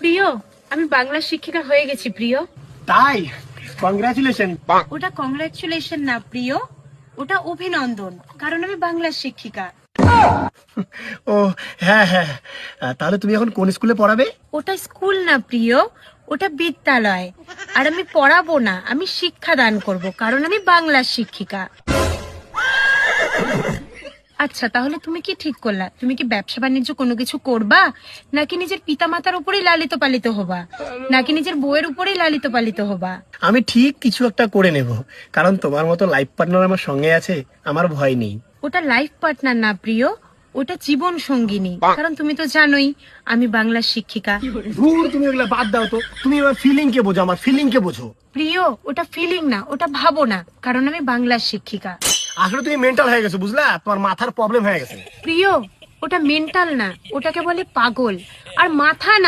প্রিয়, আমি বাংলা শিক্ষিকা হয়ে গেছি প্রিয়। তাই? কংগ্রাচুলেশন। ওটা কংগ্রাচুলেশন না প্রিয়, ওটা অভিনন্দন, কারণ আমি বাংলা শিক্ষিকা। ও হ্যাঁ হ্যাঁ, তাহলে তুমি এখন কোন স্কুলে পড়াবে? ওটা স্কুল না প্রিয়, ওটা বিদ্যালয়। আর আমি পড়াবো না, আমি শিক্ষা দান করব, কারণ আমি বাংলা শিক্ষিকা। আচ্ছা, তাহলে তুমি কি ঠিক করলা? তুমি কি ব্যবসা বাণিজ্য কোনো কিছু করবা, নাকি নিজের পিতামাতার উপরেই লালিত পালিত হবা, নাকি নিজের বউয়ের উপরেই লালিত পালিত হবা? আমি ঠিক কিছু একটা করে নেব, কারণ তোমার মতো লাইফ পার্টনার আমার সঙ্গে আছে, আমার ভয় নেই। ওটা লাইফ পার্টনার না প্রিয়, ওটা জীবন সঙ্গিনী, কারণ তুমি তো জানোই আমি বাংলা শিক্ষিকা। ধুর, তুমি ওগুলা বাদ দাও তো, তুমি আমার ফিলিং কে বোঝো, আমার ফিলিং কে বোঝো। প্রিয়, ওটা ফিলিং না, ওটা ভাবো না, কারণ আমি বাংলা শিক্ষিকা। আসলে তুমি মেন্টাল হয়ে গেছো, বুঝলা? তোমার মাথার প্রবলেম হয়ে গেছে। প্রিয়, ওটা মেন্টাল না, ওটাকে বলে পাগল। আর মাথা না,